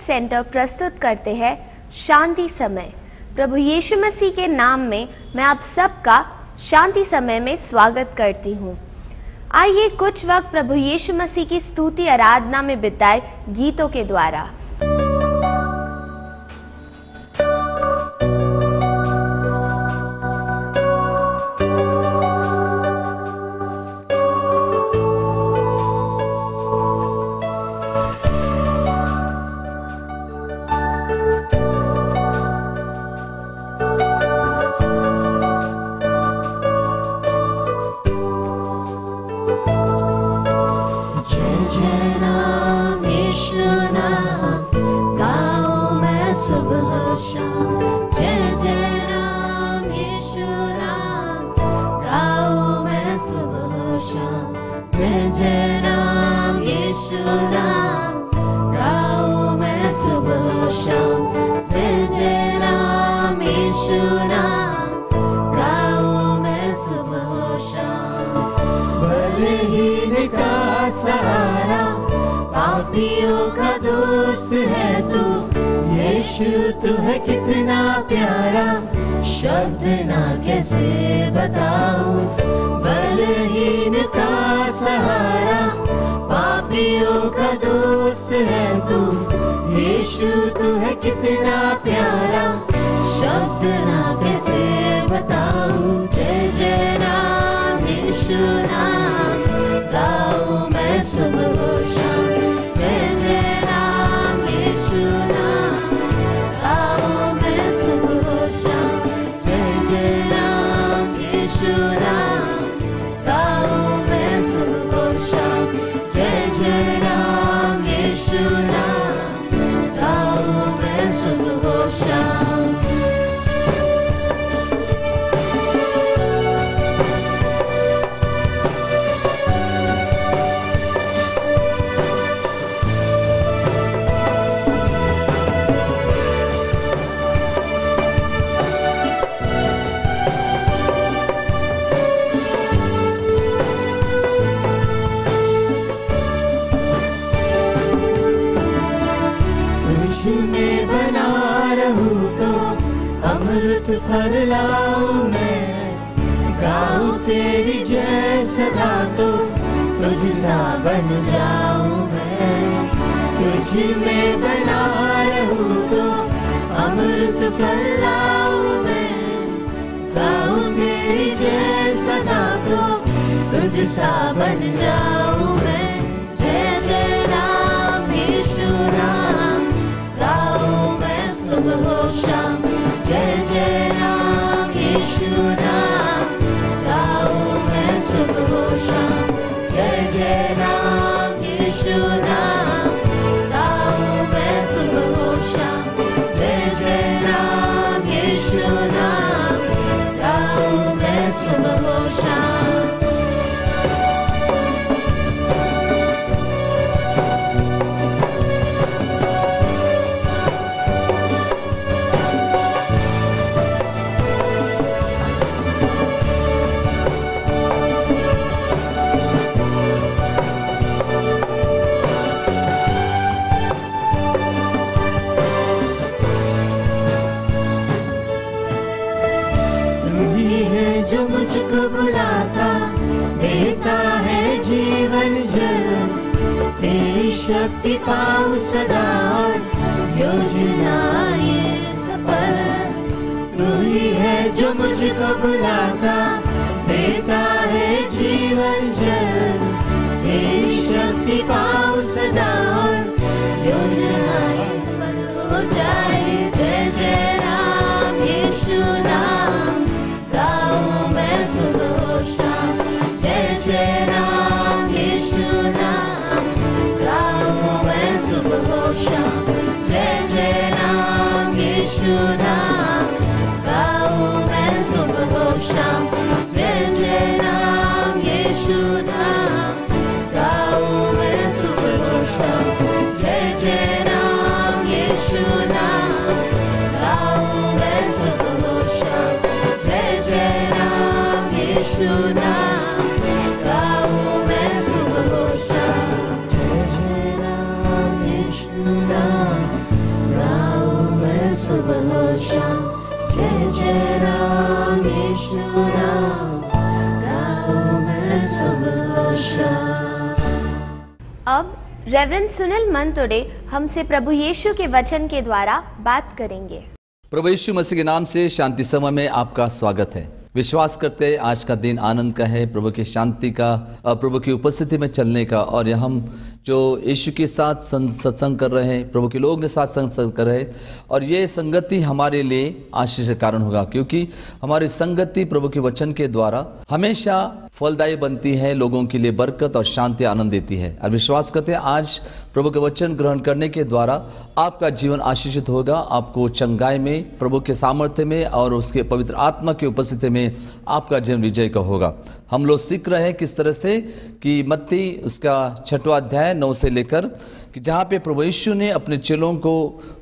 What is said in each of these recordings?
Centre प्रस्तुत करते हैं शांति समय। प्रभु यीशु मसीह के नाम में मैं आप सबका शांति समय में स्वागत करती हूँ। आइए कुछ वक्त प्रभु यीशु मसीह की स्तुति आराधना में बिताए गीतों के द्वारा। तू है कितना प्यारा, शब्द ना कैसे बताऊं। बलहीन का सहारा, पापियों का दोस्त है तू। यीशु तू है कितना प्यारा, शब्द ना कैसे बताऊं। जय जय राम यीशु नाम, गाऊं मैं सुबह शाम। जय जय राम यीशु नाम, फल लाऊं मैं, गाऊं तेरी जय सदा तो तुझ सा बन जाऊं मैं। तुझ में बना रहूं तो अमृत फल लाऊं मैं, गाऊं तेरी जय सदा तो तुझ सा बन जाऊं मैं। जय जय राम यीशु नाम, गाऊं मैं सुबह शाम। जय जय राम यीशु नाम, गाऊं मैं सुबह शाम। जय जय राम यीशु नाम, गाऊं मैं सुबह शाम। जय जय राम यीशु नाम, गाऊं मैं सुबह शाम। बुलाता देता है जीवन जल, तेरी शक्ति पाऊं सदा और योजना ये सफल। तू ही है जो मुझको बुलाता देता है जीवन जल, तेरी शक्ति पाऊं सदा और योजना ये सफल हो जाए। जय जय राम यीशु नाम, गाऊं मैं सुबह शाम। जय जय राम यीशु नाम, गाऊं मैं सुबह शाम। जय जय राम यीशु नाम, गाऊं मैं सुबह शाम। जय जय राम यीशु नाम, गाऊं मैं सुबह शाम। जय जय राम यीशु नाम गाऊं मैं सुबह शाम। अब रेवरेंड सुनील मंतोड़े हमसे प्रभु यीशु के वचन के द्वारा बात करेंगे। प्रभु यीशु मसीह के नाम से शांति समय में आपका स्वागत है। विश्वास करते हैं आज का दिन आनंद का है, प्रभु की शांति का, प्रभु की उपस्थिति में चलने का। और हम जो यीशु के साथ सत्संग कर रहे हैं, प्रभु के लोग के साथ सत्संग कर रहे हैं, और ये संगति हमारे लिए आशीष का कारण होगा, क्योंकि हमारी संगति प्रभु के वचन के द्वारा हमेशा फलदायी बनती है, लोगों के लिए बरकत और शांति आनंद देती है। और विश्वास करते हैं आज प्रभु के वचन ग्रहण करने के द्वारा आपका जीवन आशीषित होगा। आपको चंगाई में, प्रभु के सामर्थ्य में और उसके पवित्र आत्मा की उपस्थिति में आपका जीवन विजय का होगा। हम लोग सीख रहे हैं किस तरह से कि मत्ती उसका 6वां अध्याय 9 से लेकर कि जहाँ पे प्रभु यीशु ने अपने चेलों को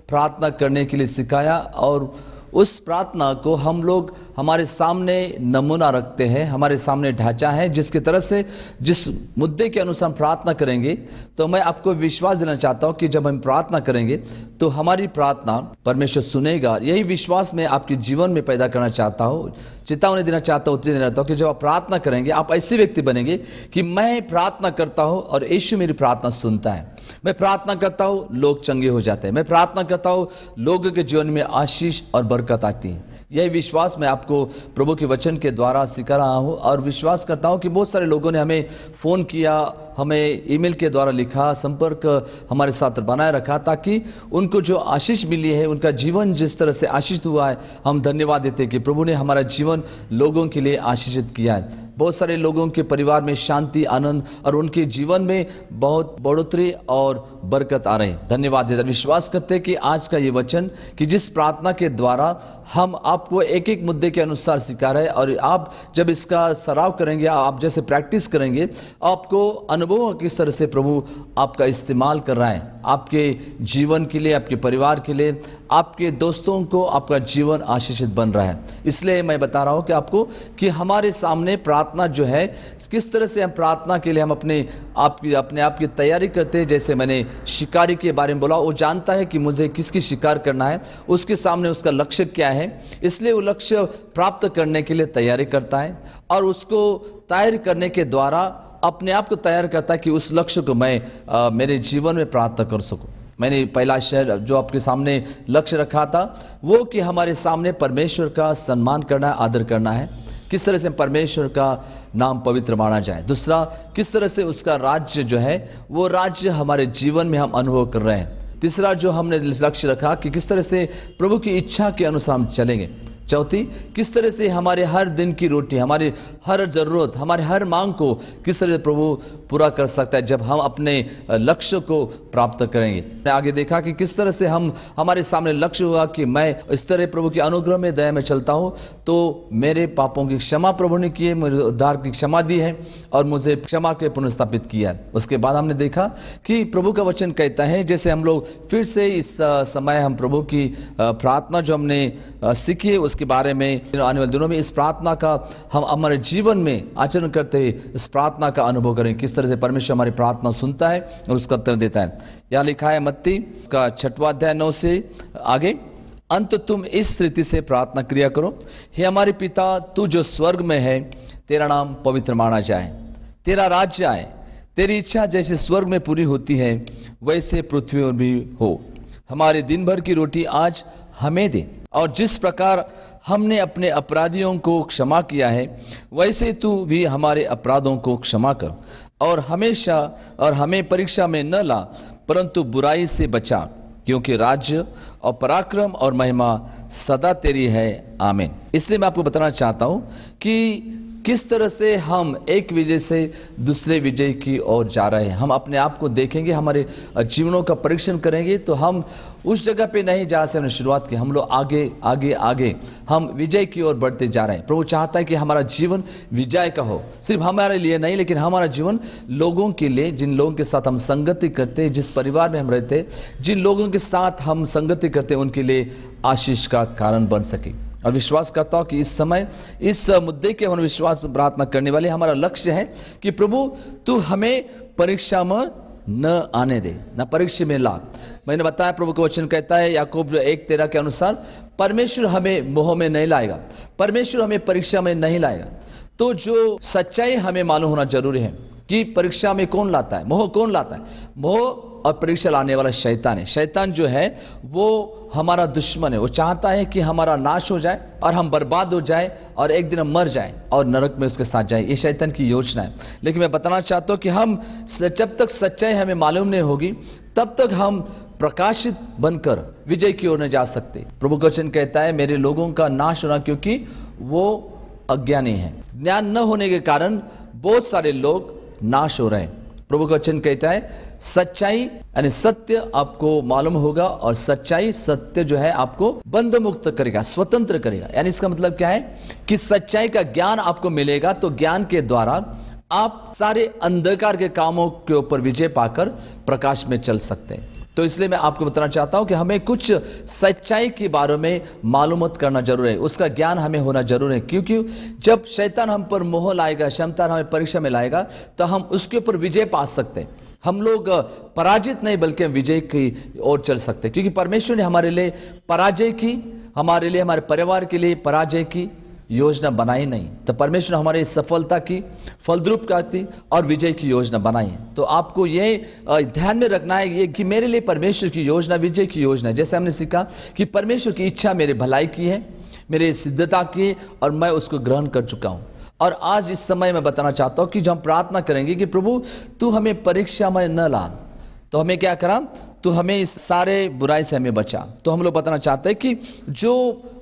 प्रार्थना करने के लिए सिखाया, और उस प्रार्थना को हम लोग हमारे सामने नमूना रखते हैं, हमारे सामने ढांचा है, जिसकी तरह से जिस मुद्दे के अनुसार प्रार्थना करेंगे। तो मैं आपको विश्वास देना चाहता हूं कि जब हम प्रार्थना करेंगे तो हमारी प्रार्थना परमेश्वर सुनेगा। यही विश्वास मैं आपके जीवन में पैदा करना चाहता हूँ, चेतावनी देना चाहता हूँ, उत्तेजना देना चाहता हूँ कि जब आप प्रार्थना करेंगे आप ऐसे व्यक्ति बनेंगे कि मैं प्रार्थना करता हूँ और यीशु मेरी प्रार्थना सुनता है। मैं प्रार्थना करता हूँ, लोग चंगे हो जाते हैं। मैं प्रार्थना करता हूँ, लोगों के जीवन में आशीष और बरकत आती है। यही विश्वास मैं आपको प्रभु के वचन के द्वारा सिखा रहा हूँ, और विश्वास करता हूँ कि बहुत सारे लोगों ने हमें फ़ोन किया, हमें ईमेल के द्वारा लिखा, संपर्क हमारे साथ बनाए रखा, ताकि उनको जो आशीष मिली है, उनका जीवन जिस तरह से आशीषित हुआ है, हम धन्यवाद देते हैं कि प्रभु ने हमारा जीवन लोगों के लिए आशीषित किया है। बहुत सारे लोगों के परिवार में शांति, आनंद और उनके जीवन में बहुत बढ़ोतरी और बरकत आ रहे हैं। धन्यवाद देते, विश्वास करते हैं कि आज का ये वचन कि जिस प्रार्थना के द्वारा हम आपको एक एक मुद्दे के अनुसार सिखा रहे हैं, और आप जब इसका सराव करेंगे, आप जैसे प्रैक्टिस करेंगे, आपको अनुभव किस तरह से प्रभु आपका इस्तेमाल कर रहा है आपके जीवन के लिए, आपके परिवार के लिए, आपके दोस्तों को आपका जीवन आशीषित बन रहा है। इसलिए मैं बता रहा हूँ कि आपको कि हमारे सामने प्रार्थना जो है, किस तरह से हम प्रार्थना के लिए हम अपने आप की तैयारी करते हैं। जैसे मैंने शिकारी के बारे में बोला, वो जानता है कि मुझे किसकी शिकार करना है, उसके सामने उसका लक्ष्य क्या है, इसलिए वो लक्ष्य प्राप्त करने के लिए तैयारी करता है, और उसको तैयार करने के द्वारा अपने आप को तैयार करता है कि उस लक्ष्य को मैं मेरे जीवन में प्राप्त कर सकूं। मैंने पहला शहर जो आपके सामने लक्ष्य रखा था वो कि हमारे सामने परमेश्वर का सम्मान करना, आदर करना है, किस तरह से परमेश्वर का नाम पवित्र माना जाए। दूसरा, किस तरह से उसका राज्य जो है वो राज्य हमारे जीवन में हम अनुभव कर रहे हैं। तीसरा जो हमने लक्ष्य रखा कि किस तरह से प्रभु की इच्छा के अनुसार हम चलेंगे। चौथी, किस तरह से हमारे हर दिन की रोटी, हमारी हर जरूरत, हमारे हर मांग को किस तरह से प्रभु पूरा कर सकता है जब हम अपने लक्ष्य को प्राप्त करेंगे। मैं आगे देखा कि किस तरह से हमारे सामने लक्ष्य हुआ कि मैं इस तरह प्रभु के अनुग्रह में, दया में चलता हूँ तो मेरे पापों की क्षमा प्रभु ने की है, मुझे उद्धार की क्षमा दी है और मुझे क्षमा के पुनर्स्थापित किया है। उसके बाद हमने देखा कि प्रभु का वचन कहता है, जैसे हम लोग फिर से इस समय हम प्रभु की प्रार्थना जो हमने सीखी है उसके बारे में आने वाले दिनों में इस प्रार्थना का हम हमारे जीवन में आचरण करते हुए इस प्रार्थना का अनुभव करें, किस तरह से परमेश्वर हमारी प्रार्थना सुनता है और उसका उत्तर देता है। यहाँ लिखा है मत्ती का 6वां अध्याय 9 से आगे, अंत तुम इस रीति से प्रार्थना क्रिया करो, हे हमारे पिता तू जो स्वर्ग में है, तेरा नाम पवित्र माना जाए, तेरा राज्य आए, तेरी इच्छा जैसे स्वर्ग में पूरी होती है वैसे पृथ्वी पर भी हो। हमारे दिन भर की रोटी आज हमें दे, और जिस प्रकार हमने अपने अपराधियों को क्षमा किया है वैसे तू भी हमारे अपराधों को क्षमा कर, और हमें परीक्षा में न ला परंतु बुराई से बचा, क्योंकि राज्य और पराक्रम और महिमा सदा तेरी है, आमीन। इसलिए मैं आपको बताना चाहता हूं कि किस तरह से हम एक विजय से दूसरे विजय की ओर जा रहे हैं। हम अपने आप को देखेंगे, हमारे जीवनों का परीक्षण करेंगे तो हम उस जगह पे नहीं जहाँ से हमने शुरुआत की, हम लोग आगे आगे आगे हम विजय की ओर बढ़ते जा रहे हैं। प्रभु चाहता है कि हमारा जीवन विजय का हो, सिर्फ हमारे लिए नहीं लेकिन हमारा जीवन लोगों के लिए, जिन लोगों के साथ हम संगति करते हैं, जिस परिवार में हम रहते हैं, जिन लोगों के साथ हम संगति करते हैं, उनके लिए आशीष का कारण बन सके। और विश्वास करता हूँ कि इस समय इस मुद्दे के हम विश्वास प्रार्थना करने वाले हमारा लक्ष्य है कि प्रभु तू हमें परीक्षा में न आने दे, न परीक्षा में ला। मैंने बताया प्रभु का वचन कहता है याकूब 1:13 के अनुसार परमेश्वर हमें मोह में नहीं लाएगा, परमेश्वर हमें परीक्षा में नहीं लाएगा। तो जो सच्चाई हमें मालूम होना जरूरी है कि परीक्षा में कौन लाता है, मोह कौन लाता है। मोह और परीक्षा लाने वाला शैतान है। शैतान जो है वो हमारा दुश्मन है। वो चाहता है कि हमारा नाश हो जाए और हम बर्बाद हो जाए और एक दिन हम मर जाए और नरक में उसके साथ जाए। ये शैतान की योजना है। लेकिन मैं बताना चाहता हूँ कि हम जब तक सच्चाई हमें मालूम नहीं होगी तब तक हम प्रकाशित बनकर विजय की ओर नहीं जा सकते। प्रभु का वचन कहता है मेरे लोगों का नाश होना क्योंकि वो अज्ञानी है। ज्ञान न होने के कारण बहुत सारे लोग नाश हो रहे हैं। प्रभु का वचन कहता है सच्चाई यानी सत्य आपको मालूम होगा और सच्चाई सत्य जो है आपको बंध मुक्त करेगा, स्वतंत्र करेगा। यानी इसका मतलब क्या है कि सच्चाई का ज्ञान आपको मिलेगा तो ज्ञान के द्वारा आप सारे अंधकार के कामों के ऊपर विजय पाकर प्रकाश में चल सकते हैं। तो इसलिए मैं आपको बताना चाहता हूं कि हमें कुछ सच्चाई के बारे में मालूमात करना जरूर है, उसका ज्ञान हमें होना जरूर है। क्योंकि जब शैतान हम पर मोह लाएगा, शैतान हमें परीक्षा में लाएगा तो हम उसके ऊपर विजय पा सकते हैं। हम लोग पराजित नहीं बल्कि विजय की ओर चल सकते हैं। क्योंकि परमेश्वर ने हमारे लिए पराजय की, हमारे लिए हमारे परिवार के लिए पराजय की योजना बनाई नहीं। तो परमेश्वर ने हमारी सफलता की, फलद्रुपता की और विजय की योजना बनाई है। तो आपको ये ध्यान में रखना है ये कि मेरे लिए परमेश्वर की योजना विजय की योजना है। जैसे हमने सीखा कि परमेश्वर की इच्छा मेरे भलाई की है, मेरे सिद्धता की है और मैं उसको ग्रहण कर चुका हूँ। और आज इस समय मैं बताना चाहता हूँ कि जब हम प्रार्थना करेंगे कि प्रभु तू हमें परीक्षा में न ला, तो हमें क्या करा, तो हमें इस सारे बुराई से हमें बचा। तो हम लोग बताना चाहते हैं कि जो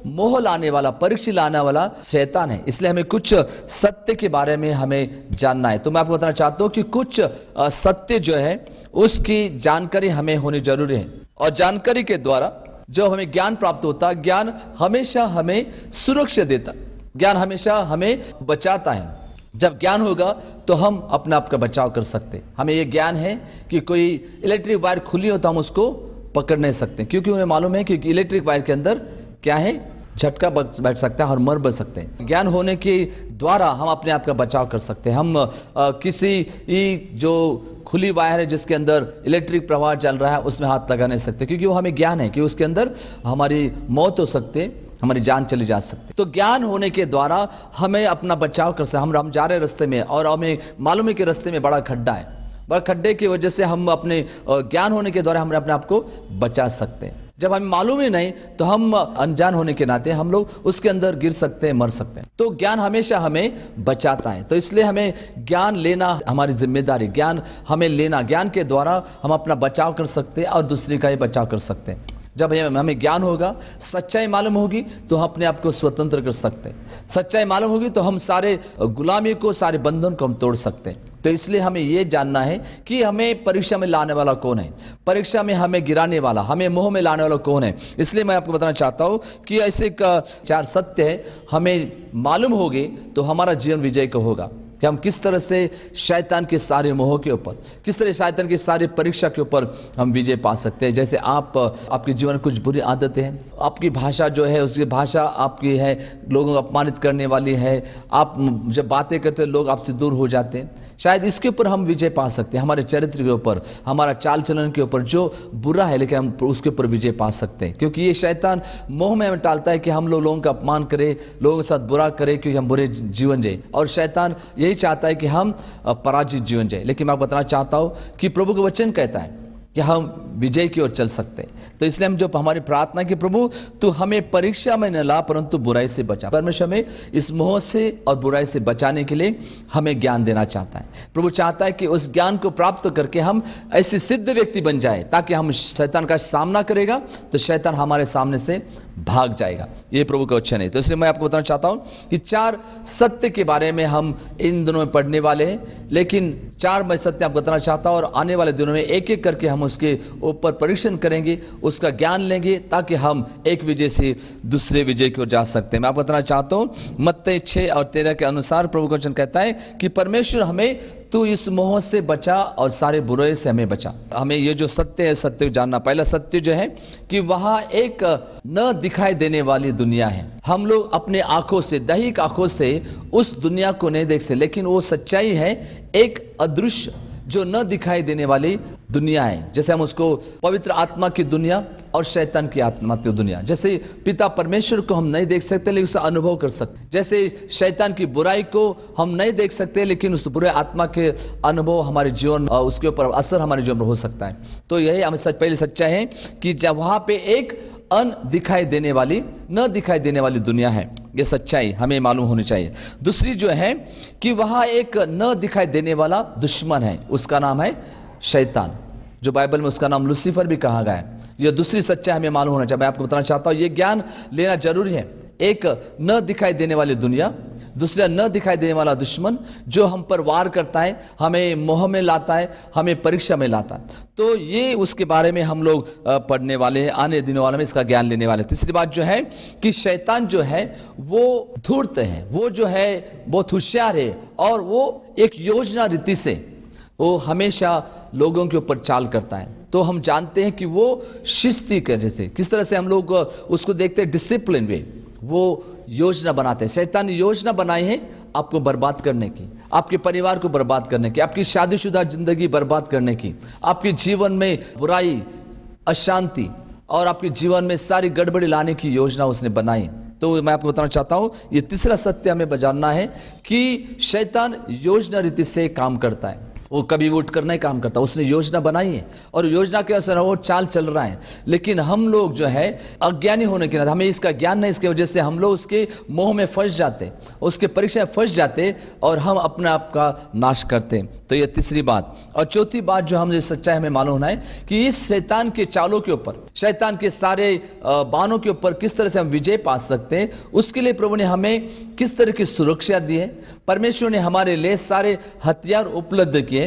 मोह लाने वाला, परीक्षा लाने वाला शैतान है, इसलिए हमें कुछ सत्य के बारे में हमें जानना है। तो मैं आपको बताना चाहता हूँ कि कुछ सत्य जो है उसकी जानकारी हमें होनी जरूरी है। और जानकारी के द्वारा जो हमें ज्ञान प्राप्त होता, ज्ञान हमेशा हमें सुरक्षा देता, ज्ञान हमेशा हमें बचाता है। जब ज्ञान होगा तो हम अपने आप का बचाव कर सकते। हमें यह ज्ञान है कि कोई इलेक्ट्रिक वायर खुली हो तो हम उसको पकड़ नहीं सकते, क्योंकि उन्हें मालूम है कि इलेक्ट्रिक वायर के अंदर क्या है, झटका बैठ सकता है और मर बच सकते हैं। ज्ञान होने के द्वारा हम अपने आप का बचाव कर सकते हैं। हम किसी जो खुली वायर है जिसके अंदर इलेक्ट्रिक प्रवाह चल रहा है उसमें हाथ लगा नहीं सकते, क्योंकि वो हमें ज्ञान है कि उसके अंदर हमारी मौत हो सकती है, हमारी जान चली जा सकती। तो ज्ञान होने के द्वारा हमें अपना बचाव कर सकते। हम जा रहे रास्ते में और हमें मालूम है कि रास्ते में बड़ा खड्डा है, बड़ा खड्डे की वजह से हम अपने ज्ञान होने के द्वारा हम अपने आप को बचा सकते हैं। जब हमें मालूम ही नहीं तो हम अनजान होने के नाते हम लोग उसके अंदर गिर सकते हैं, मर सकते हैं। तो ज्ञान हमेशा हमें बचाता है। तो इसलिए हमें ज्ञान लेना हमारी जिम्मेदारी, ज्ञान हमें लेना, ज्ञान के द्वारा हम अपना बचाव कर सकते हैं और दूसरे का ही बचाव कर सकते हैं। जब हमें ज्ञान होगा, सच्चाई मालूम होगी तो हम अपने आप को स्वतंत्र कर सकते हैं। सच्चाई मालूम होगी तो हम सारे गुलामी को, सारे बंधन को हम तोड़ सकते हैं। तो इसलिए हमें यह जानना है कि हमें परीक्षा में लाने वाला कौन है, परीक्षा में हमें गिराने वाला, हमें मोह में लाने वाला कौन है। इसलिए मैं आपको बताना चाहता हूं कि ऐसे 4 सत्य है हमें मालूम होंगे तो हमारा जीवन विजय का होगा कि हम किस तरह से शैतान के सारे मोह के ऊपर, किस तरह शैतान के सारे परीक्षा के ऊपर हम विजय पा सकते हैं। जैसे आपके जीवन में कुछ बुरी आदतें हैं, आपकी भाषा जो है उसकी भाषा आपकी है लोगों को अपमानित करने वाली है, आप जब बातें करते हैं लोग आपसे दूर हो जाते हैं, शायद इसके ऊपर हम विजय पा सकते हैं। हमारे चरित्र के ऊपर, हमारा चाल चलन के ऊपर जो बुरा है लेकिन हम उसके ऊपर विजय पा सकते हैं। क्योंकि ये शैतान मोह में हमें टालता है कि हम लोगों का अपमान करें, लोगों के साथ बुरा करें क्योंकि हम बुरे जीवन जिए, और शैतान यही चाहता है कि हम पराजित जीवन जिए। लेकिन मैं बताना चाहता हूं कि प्रभु का वचन कहता है कि हम विजय की ओर चल सकते हैं। तो इसलिए हम जो हमारी प्रार्थना की प्रभु तू हमें परीक्षा में न ला परंतु बुराई से बचा। परमेश्वर हमें इस मोह से और बुराई से बचाने के लिए हमें ज्ञान देना चाहता है। प्रभु चाहता है कि उस ज्ञान को प्राप्त करके हम ऐसे सिद्ध व्यक्ति बन जाए ताकि हम शैतान का सामना करेगा तो शैतान हमारे सामने से भाग जाएगा। ये प्रभु का वचन है। तो इसलिए मैं आपको बताना चाहता हूं कि 4 सत्य के बारे में हम इन दिनों में पढ़ने वाले हैं, लेकिन 4 मैं सत्य आपको बताना चाहता हूं और आने वाले दिनों में एक एक करके हम उसके ऊपर परीक्षण करेंगे, उसका ज्ञान लेंगे ताकि हम एक विजय से दूसरे विजय की ओर जा सकते हैं। मैं आपको बताना चाहता हूं मत्ती 6 और 13 के अनुसार प्रभु का वचन कहता है कि परमेश्वर हमें तू इस मोह से बचा और सारे बुराई से हमें बचा। हमें ये जो सत्य है सत्य को जानना। पहला सत्य जो है कि वहां एक न दिखाई देने वाली दुनिया है। हम लोग अपने आंखों से, दैहिक आंखों से उस दुनिया को नहीं देख सकते, लेकिन वो सच्चाई है एक अदृश्य जो न दिखाई देने वाली दुनिया है। जैसे हम उसको पवित्र आत्मा की दुनिया और शैतान की आत्मा की दुनिया, जैसे पिता परमेश्वर को हम नहीं देख सकते लेकिन उसका अनुभव कर सकते, जैसे शैतान की बुराई को हम नहीं देख सकते लेकिन उस बुरे आत्मा के अनुभव हमारे जीवन, उसके ऊपर असर हमारे जीवन में हो सकता है। तो यही हमें पहले सच्चाई है कि जब वहां पे एक दिखाई देने वाली, न दिखाई देने वाली दुनिया है, ये सच्चाई हमें मालूम होनी चाहिए। दूसरी जो है कि वहां एक न दिखाई देने वाला दुश्मन है, उसका नाम है शैतान, जो बाइबल में उसका नाम लूसीफर भी कहा गया है। यह दूसरी सच्चाई हमें मालूम होना चाहिए। मैं आपको बताना चाहता हूं, यह ज्ञान लेना जरूरी है। एक न दिखाई देने वाली दुनिया, दूसरा न दिखाई देने वाला दुश्मन जो हम पर वार करता है, हमें मोह में लाता है, हमें परीक्षा में लाता है। तो ये उसके बारे में हम लोग पढ़ने वाले हैं, आने दिनों वाले में इसका ज्ञान लेने वाले। तीसरी बात जो है कि शैतान जो है वो धूर्त है, वो जो है बहुत होशियार है और वो एक योजना रीति से वो हमेशा लोगों के ऊपर चाल करता है। तो हम जानते हैं कि वो शिस्ती के जैसे किस तरह से हम लोग उसको देखते हैं, डिसिप्लिन वे वो योजना बनाते हैं। शैतान ने योजना बनाई है आपको बर्बाद करने की, आपके परिवार को बर्बाद करने की, आपकी शादीशुदा जिंदगी बर्बाद करने की, आपके जीवन में बुराई, अशांति और आपके जीवन में सारी गड़बड़ी लाने की योजना उसने बनाई। तो मैं आपको बताना चाहता हूं, ये तीसरा सत्य हमें जानना है कि शैतान योजना रीति से काम करता है। वो कभी उठ कर नहीं काम करता, उसने योजना बनाई है और योजना के अनुसार वो चाल चल रहा है। लेकिन हम लोग जो है अज्ञानी होने के नाते, हमें इसका ज्ञान नहीं, इसके वजह से हम लोग उसके मोह में फंस जाते, उसके परीक्षा में फंस जाते और हम अपने आप का नाश करते। तो ये तीसरी बात। और चौथी बात जो हमें सच्चाई हमें मालूम होना है कि इस शैतान के चालों के ऊपर, शैतान के सारे बाणों के ऊपर किस तरह से हम विजय पा सकते हैं, उसके लिए प्रभु ने हमें किस तरह की सुरक्षा दी है। परमेश्वर ने हमारे लिए सारे हथियार उपलब्ध किए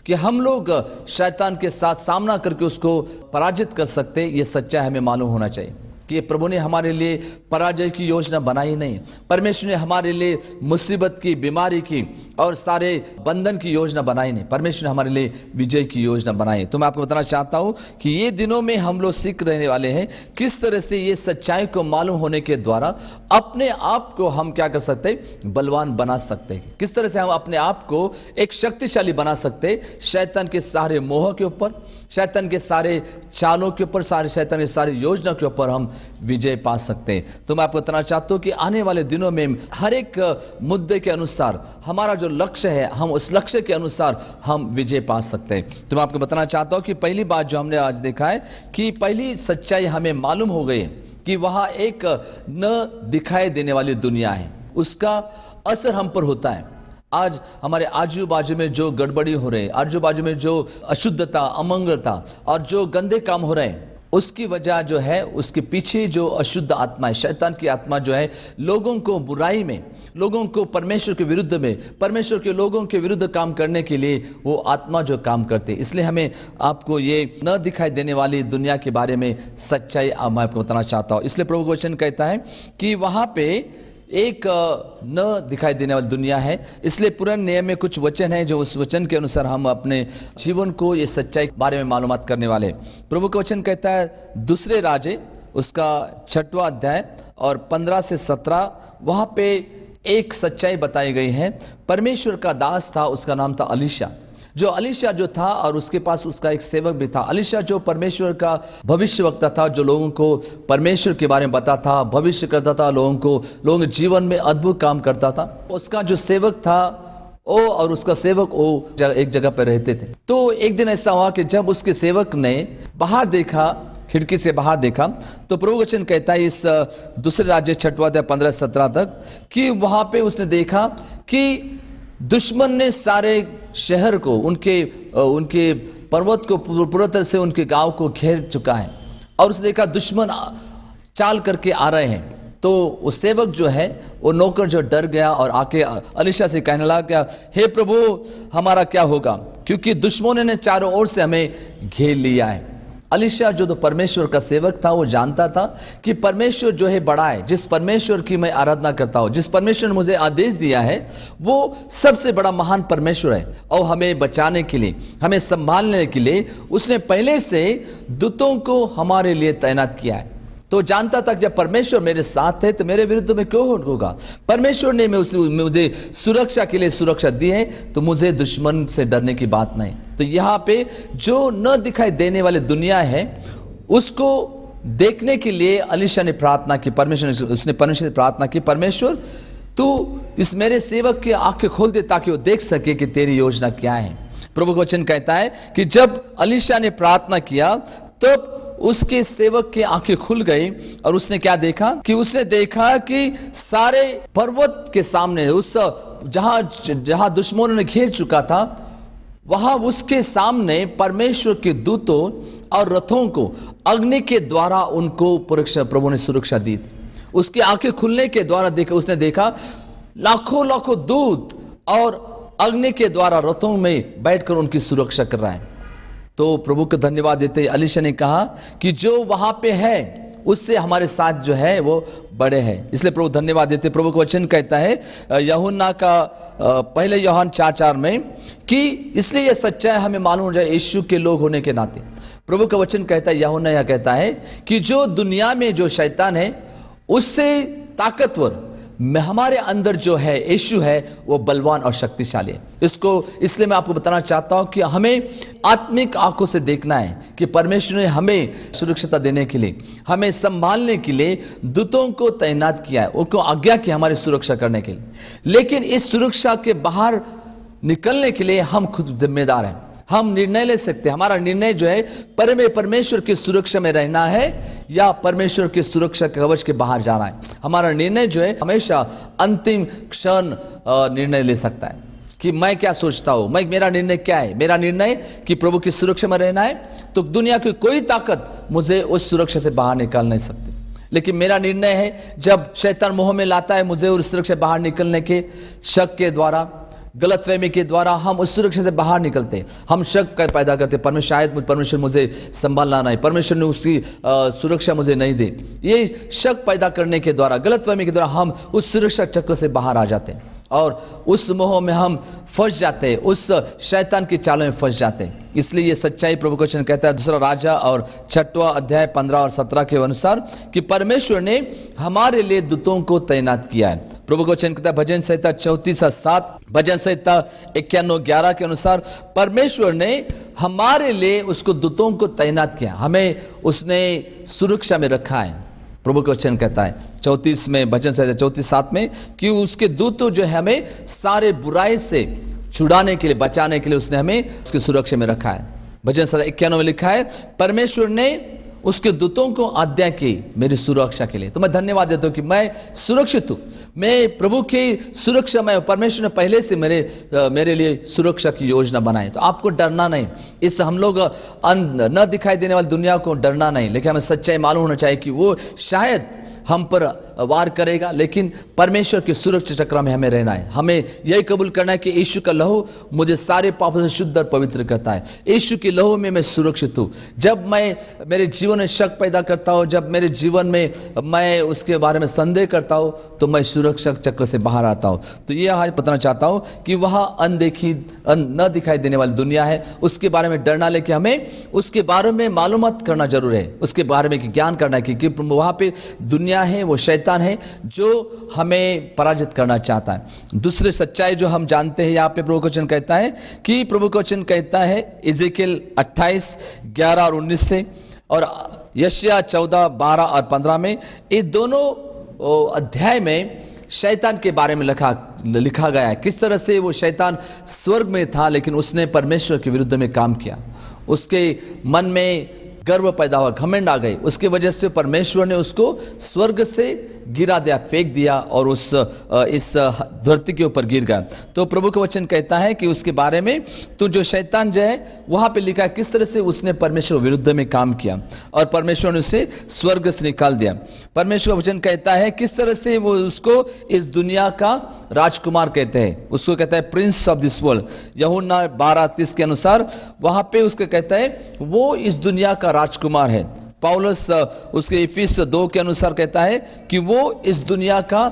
कि हम लोग शैतान के साथ सामना करके उसको पराजित कर सकते। ये सच्चाई हमें मालूम होना चाहिए कि प्रभु ने हमारे लिए पराजय की योजना बनाई नहीं, परमेश्वर ने हमारे लिए मुसीबत की, बीमारी की और सारे बंधन की योजना बनाई नहीं, परमेश्वर ने हमारे लिए विजय की योजना बनाई। तो मैं आपको बताना चाहता हूं कि ये दिनों में हम लोग सीख रहने वाले हैं किस तरह से ये सच्चाई को मालूम होने के द्वारा अपने आप को हम क्या कर सकते हैं, बलवान बना सकते हैं। किस तरह से हम अपने आप को एक शक्तिशाली बना सकते हैं शैतान के सारे मोह के ऊपर, शैतान के सारे चालों के ऊपर, सारे शैतान के सारी योजना के ऊपर हम विजय पा सकते हैं। तो मैं आपको बताना चाहता हूं कि आने वाले दिनों में हर एक मुद्दे के अनुसार हमारा जो लक्ष्य है, हम उस लक्ष्य के अनुसार हम विजय पा सकते हैं। तो मैं आपको बताना चाहता हूं कि पहली बात जो हमने आज देखा है कि पहली सच्चाई हमें मालूम हो गई कि वहां एक न दिखाई देने वाली दुनिया है, उसका असर हम पर होता है। आज हमारे आजू बाजू में जो गड़बड़ी हो रही है, आजू बाजू में जो अशुद्धता, अमंगलता और जो गंदे काम हो रहे हैं, उसकी वजह जो है उसके पीछे जो अशुद्ध आत्मा है, शैतान की आत्मा जो है लोगों को बुराई में, लोगों को परमेश्वर के विरुद्ध में, परमेश्वर के लोगों के विरुद्ध काम करने के लिए वो आत्मा जो काम करते हैं। इसलिए हमें आपको ये न दिखाई देने वाली दुनिया के बारे में सच्चाई मैं आपको बताना चाहता हूँ। इसलिए प्रभु का वचन कहता है कि वहाँ पे एक न दिखाई देने वाली दुनिया है। इसलिए पुराने नियम में कुछ वचन है जो उस वचन के अनुसार हम अपने जीवन को ये सच्चाई के बारे में मालूमात करने वाले। प्रभु का वचन कहता है दूसरे राजे उसका 6वां अध्याय और 15 से 17, वहाँ पे एक सच्चाई बताई गई है। परमेश्वर का दास था, उसका नाम था अलीशा। जो अलीशा जो था और उसके पास उसका एक सेवक भी था। अलीशा जो परमेश्वर का भविष्यवक्ता था, जो लोगों को परमेश्वर के बारे में बताता था, भविष्य करता था, लोगों के जीवन में अद्भुत काम करता था। उसका जो सेवक था ओ और उसका सेवक ओ एक जगह पर रहते थे। तो एक दिन ऐसा हुआ कि जब उसके सेवक ने बाहर देखा, खिड़की से बाहर देखा, तो प्रभु वचन कहता है इस दूसरे राज्य 6वां अध्याय 15-17 तक कि वहां पे उसने देखा कि दुश्मन ने सारे शहर को, उनके पर्वत को पूरी तरह से उनके गांव को घेर चुका है और उसने देखा दुश्मन चाल करके आ रहे हैं। तो वो सेवक जो है, वो नौकर जो डर गया और आके अलीशा से कहने लगा, हे प्रभु हमारा क्या होगा, क्योंकि दुश्मनों ने चारों ओर से हमें घेर लिया है। अलीशा जो तो परमेश्वर का सेवक था, वो जानता था कि परमेश्वर जो है बड़ा है। जिस परमेश्वर की मैं आराधना करता हूँ, जिस परमेश्वर ने मुझे आदेश दिया है, वो सबसे बड़ा महान परमेश्वर है और हमें बचाने के लिए, हमें संभालने के लिए उसने पहले से दूतों को हमारे लिए तैनात किया है। तो जानता था जब परमेश्वर मेरे साथ है तो मेरे विरुद्ध में क्यों होगा। परमेश्वर ने मुझे सुरक्षा के लिए सुरक्षा दी है, तो मुझे दुश्मन से डरने की बात नहीं। तो यहाँ पे जो न दिखाई देने वाली दुनिया है उसको देखने के लिए अलीशा ने प्रार्थना की, उसने परमेश्वर से प्रार्थना की, परमेश्वर तू इस मेरे सेवक की आंखें खोल दे ताकि वो देख सके कि तेरी योजना क्या है। प्रभु का वचन कहता है कि जब अलीशा ने प्रार्थना किया तब उसके सेवक की आंखें खुल गई और उसने क्या देखा कि उसने देखा कि सारे पर्वत के सामने उस जहां दुश्मनों ने घेर चुका था वहां उसके सामने परमेश्वर के दूतों और रथों को अग्नि के द्वारा उनको प्रभु ने सुरक्षा दी थी। उसकी आंखें खुलने के द्वारा उसने देखा लाखों लाखों दूत और अग्नि के द्वारा रथों में बैठकर उनकी सुरक्षा कर रहा है। तो प्रभु को धन्यवाद देते अलीशा ने कहा कि जो वहां पे है उससे हमारे साथ जो है वो बड़े हैं, इसलिए प्रभु धन्यवाद देते। प्रभु का वचन कहता है यूहन्ना का पहले यूहन्ना 4:4 में कि इसलिए यह सच्चाई हमें मालूम हो जाए यीशु के लोग होने के नाते। प्रभु का वचन कहता है, यूहन्ना यह कहता है कि जो दुनिया में जो शैतान है उससे ताकतवर हमारे अंदर जो है यीशु है वो बलवान और शक्तिशाली है। इसलिए मैं आपको बताना चाहता हूं कि हमें आत्मिक आंखों से देखना है कि परमेश्वर ने हमें सुरक्षित देने के लिए, हमें संभालने के लिए दूतों को तैनात किया है, उनको आज्ञा की हमारी सुरक्षा करने के लिए। लेकिन इस सुरक्षा के बाहर निकलने के लिए हम खुद जिम्मेदार हैं। हम निर्णय ले सकते हैं, हमारा निर्णय जो है परमेश्वर की सुरक्षा में रहना है या परमेश्वर की सुरक्षा के कवच के बाहर जाना है। हमारा निर्णय जो है हमेशा अंतिम क्षण निर्णय ले सकता है कि मैं क्या सोचता हूं, मेरा निर्णय क्या है। मेरा निर्णय कि प्रभु की सुरक्षा में रहना है, तो दुनिया की कोई ताकत मुझे उस सुरक्षा से बाहर निकाल नहीं सकती। लेकिन मेरा निर्णय है जब शैतान मोह में लाता है मुझे उस सुरक्षा से बाहर निकलने के शक के द्वारा, गलतफहमी के द्वारा हम उस सुरक्षा से बाहर निकलते हैं। हम शक पैदा करते हैं, परमेश्वर मुझे संभालना नहीं, परमेश्वर ने उसकी सुरक्षा मुझे नहीं दी। ये शक पैदा करने के द्वारा, गलतफहमी के द्वारा हम उस सुरक्षा चक्र से बाहर आ जाते हैं और उस मोह में हम फंस जाते हैं, उस शैतान की चालों में फंस जाते हैं। इसलिए ये सच्चाई प्रभु का वचन कहता है 2 राजा और 6वां अध्याय 15 और 17 के अनुसार कि परमेश्वर ने हमारे लिए दूतों को तैनात किया है। प्रभु का वचन कहता है भजन संहिता 34:7, भजन संहिता 91:11 के अनुसार परमेश्वर ने हमारे लिए उसको दूतों को तैनात किया, हमें उसने सुरक्षा में रखा है। प्रभु का वचन कहता है 34 में, भजन संहिता 34:7 में कि उसके दूत जो है हमें सारे बुराई से छुड़ाने के लिए, बचाने के लिए उसने हमें उसकी सुरक्षा में रखा है। भजन संहिता 91 में लिखा है परमेश्वर ने उसके दूतों को आज्ञा की मेरी सुरक्षा के लिए। तो मैं धन्यवाद देता हूं कि मैं सुरक्षित हूं, मैं प्रभु की सुरक्षा में, परमेश्वर ने पहले से मेरे लिए सुरक्षा की योजना बनाई। तो आपको डरना नहीं, इस हम लोग न दिखाई देने वाली दुनिया को डरना नहीं, लेकिन हमें सच्चाई मालूम होना चाहिए कि वो शायद हम पर वार करेगा, लेकिन परमेश्वर के सुरक्षा चक्र में हमें रहना है। हमें यही कबूल करना है कि यीशु का लहू मुझे सारे पापों से शुद्ध और पवित्र करता है। यीशु के लहू में मैं सुरक्षित हूँ। जब मैं मेरे जीवन में शक पैदा करता हूँ, जब मेरे जीवन में मैं उसके बारे में संदेह करता हूँ, तो मैं सुरक्षा चक्र से बाहर आता हूँ। तो ये आज बताना चाहता हूँ कि वहाँ न दिखाई देने वाली दुनिया है, उसके बारे में डरना, लेकिन हमें उसके बारे में मालूमात करना जरूर है, उसके बारे में ज्ञान करना है कि वहाँ पे दुनिया है, वो शैतान है जो हमें पराजित करना चाहता है। दूसरी सच्चाई जो हम जानते हैं, यहाँ पे प्रभु का वचन कहता है कि प्रभु का वचन कहता है इज़ेकियेल 28:11 और 19 से, और यशायाह 14:12 और 15 में, ये दोनों अध्याय में शैतान के बारे में लिखा गया है। किस तरह से वो शैतान स्वर्ग में था लेकिन उसने परमेश्वर के विरुद्ध में काम किया, उसके मन में गर्व पैदा हुआ, घमंड आ गई, उसकी वजह से परमेश्वर ने उसको स्वर्ग से गिरा दिया, फेंक दिया और इस धरती के ऊपर गिर गया। तो प्रभु का वचन कहता है कि उसके बारे में, तो जो शैतान जो है वहां पे लिखा है किस तरह से उसने परमेश्वर विरुद्ध में काम किया और परमेश्वर ने उसे स्वर्ग से निकाल दिया। परमेश्वर का वचन कहता है किस तरह से वो उसको इस दुनिया का राजकुमार कहते हैं, उसको कहता है प्रिंस ऑफ दिस वर्ल्ड। यूहन्ना 12:30 के अनुसार वहां पे उसको कहता है वो इस दुनिया का राजकुमार है। पौलुस उसके इफिस 2 के अनुसार कहता है कि वो इस दुनिया का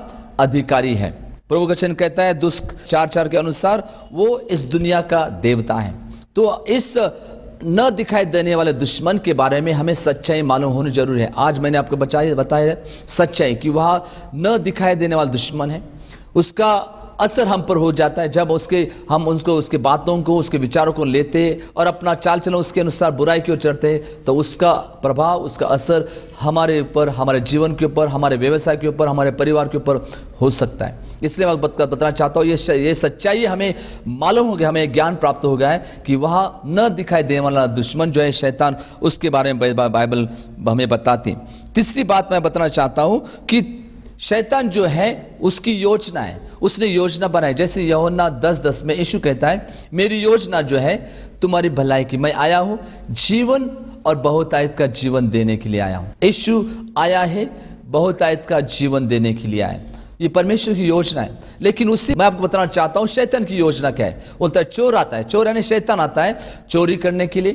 अधिकारी है। प्रभु का वचन कहता है 2 4:4 के अनुसार वो इस दुनिया का देवता है। तो इस न दिखाई देने वाले दुश्मन के बारे में हमें सच्चाई मालूम होनी जरूरी है। आज मैंने आपको बताया सच्चाई कि वह न दिखाई देने वाला दुश्मन है, उसका असर हम पर हो जाता है जब हम उसके बातों को, उसके विचारों को लेते और अपना चाल चलन उसके अनुसार बुराई की ओर चढ़ते, तो उसका प्रभाव, उसका असर हमारे ऊपर, हमारे जीवन के ऊपर, हमारे व्यवसाय के ऊपर, हमारे परिवार के ऊपर हो सकता है। इसलिए मैं बताना चाहता हूँ ये सच्चाई हमें मालूम हो गया, हमें ज्ञान प्राप्त हो गया है कि वहाँ न दिखाई देने वाला दुश्मन जो है शैतान, उसके बारे में बाइबल हमें बताती। तीसरी बात मैं बताना चाहता हूँ कि शैतान जो है उसकी योजना है, उसने योजना बनाई। जैसे यूहन्ना 10:10 में यीशु कहता है, मेरी योजना जो है तुम्हारी भलाई की, मैं आया हूं जीवन और बहुतायत का जीवन देने के लिए आया हूं। यीशु आया है बहुतायत का जीवन देने के लिए आया। ये परमेश्वर की योजना है। लेकिन उससे मैं आपको बताना चाहता हूं शैतान की योजना क्या है। बोलता है चोर आता है, चोर यानी शैतान आता है चोरी करने के लिए,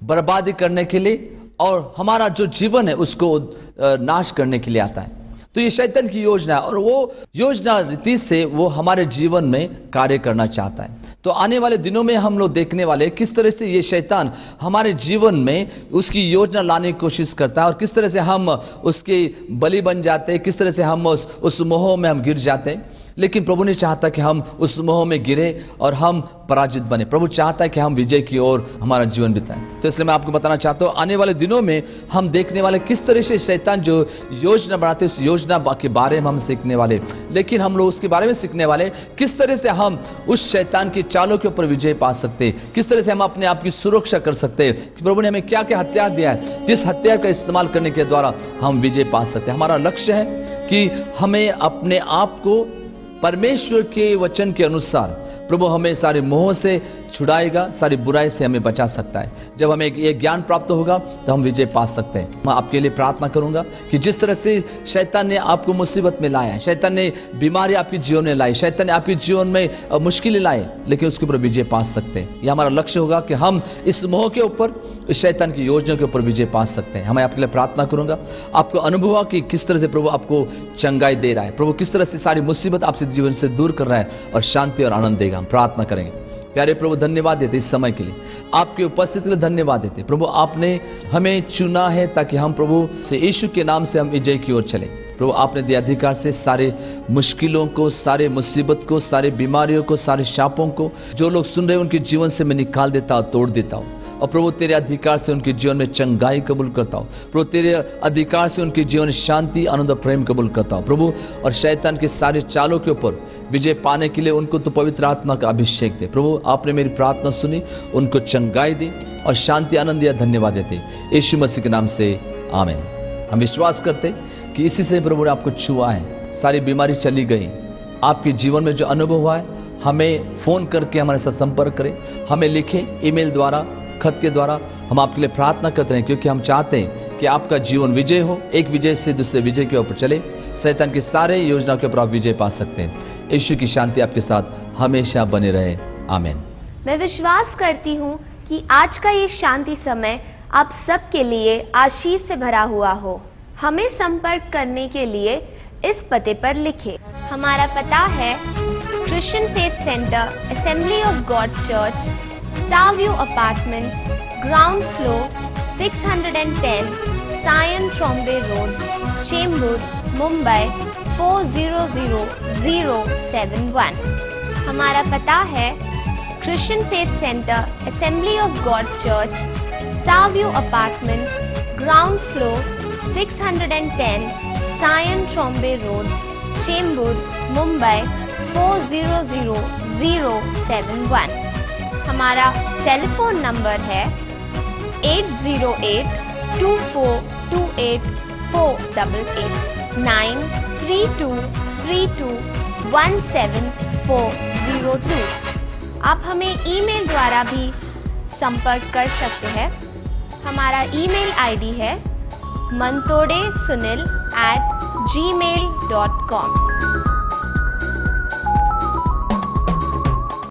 बर्बादी करने के लिए और हमारा जो जीवन है उसको नाश करने के लिए आता है। तो ये शैतान की योजना है और वो योजना रीति से वो हमारे जीवन में कार्य करना चाहता है। तो आने वाले दिनों में हम लोग देखने वाले किस तरह से ये शैतान हमारे जीवन में उसकी योजना लाने की कोशिश करता है और किस तरह से हम उसके बलि बन जाते हैं, किस तरह से हम उस मोह में हम गिर जाते हैं। लेकिन प्रभु ने चाहता कि हम उस मोह में गिरे और हम पराजित बने। प्रभु चाहता है कि हम विजय की ओर हमारा जीवन बिताएं। तो इसलिए मैं आपको बताना चाहता हूँ आने वाले दिनों में हम देखने वाले किस तरह से शैतान जो योजना बनाते हैं उस योजना के बारे में हम सीखने वाले। लेकिन हम लोग उसके बारे में सीखने वाले किस तरह से हम उस शैतान की चालों के ऊपर विजय पा सकते, किस तरह से हम अपने आप की सुरक्षा कर सकते, प्रभु ने हमें क्या क्या हथियार दिया है जिस हथियार का इस्तेमाल करने के द्वारा हम विजय पा सकते। हमारा लक्ष्य है कि हमें अपने आप को परमेश्वर के वचन के अनुसार प्रभु हमें सारे मोह से छुड़ाएगा, सारी बुराई से हमें बचा सकता है। जब हमें ये ज्ञान प्राप्त होगा तो हम विजय पा सकते हैं। मैं आपके लिए प्रार्थना करूंगा कि जिस तरह से शैतान ने आपको मुसीबत में लाया, शैतान ने बीमारी आपके जीवन में लाई, शैतान ने आपके जीवन में मुश्किलें लाई, लेकिन उसके ऊपर विजय पा सकते हैं। यह हमारा लक्ष्य होगा कि हम इस मोह के ऊपर, इस शैतान की योजना के ऊपर विजय पा सकते हैं। मैं आपके लिए प्रार्थना करूंगा, आपको अनुभव हुआ कि किस तरह से प्रभु आपको चंगाई दे रहा है, प्रभु किस तरह से सारी मुसीबत आपसे जीवन से दूर कर रहा है और शांति और आनंद देगा। हम प्रार्थना करेंगे। प्यारे प्रभु धन्यवाद देते इस समय के लिए, आपकी उपस्थिति के लिए धन्यवाद देते। प्रभु आपने हमें चुना है ताकि हम प्रभु से यीशु के नाम से हम विजय की ओर चले। प्रभु आपने दिया अधिकार से सारे मुश्किलों को, सारे मुसीबत को, सारे बीमारियों को, सारे शापों को जो लोग सुन रहे हैं उनके जीवन से मैं निकाल देता हूँ, तोड़ देता हूँ। और प्रभु तेरे अधिकार से उनके जीवन में चंगाई कबूल करता हूँ। प्रभु तेरे अधिकार से उनके जीवन में शांति, आनंद और प्रेम कबूल करता हूँ प्रभु। और शैतान के सारे चालों के ऊपर विजय पाने के लिए उनको तो पवित्र आत्मा का अभिषेक दे। प्रभु आपने मेरी प्रार्थना सुनी, उनको चंगाई दी और शांति आनंद दिया। धन्यवाद देते यीशु मसीह के नाम से, आमीन। हम विश्वास करते कि इसी से प्रभु ने आपको छुआ है, सारी बीमारी चली गई। आपके जीवन में जो अनुभव हुआ है हमें फ़ोन करके हमारे साथ संपर्क करें, हमें लिखें ईमेल द्वारा, खत के द्वारा। हम आपके लिए प्रार्थना करते हैं क्योंकि हम चाहते हैं कि आपका जीवन विजय हो, एक विजय से दूसरे विजय के ऊपर चले, शैतान की सारे योजना के ऊपर आप विजय पा सकते हैं। यीशु की शांति आपके साथ हमेशा बने रहे, आमीन। मैं विश्वास करती हूँ कि आज का ये शांति समय आप सबके लिए आशीष से भरा हुआ हो। हमें संपर्क करने के लिए इस पते पर लिखें। हमारा पता है Christian faith centre, assembly of God church, Starview apartment, ground floor, 610 Sion Trombay road, Chembur, Mumbai 400071। हमारा पता है Christian faith centre, assembly of God church, Starview apartment, ground floor, 610 Sion Trombay road, Chembur, Mumbai 400071। हमारा टेलीफोन नंबर है 8082428488 9323217402। आप हमें ईमेल द्वारा भी संपर्क कर सकते हैं। हमारा ईमेल आईडी है mantodesunil@gmail.com।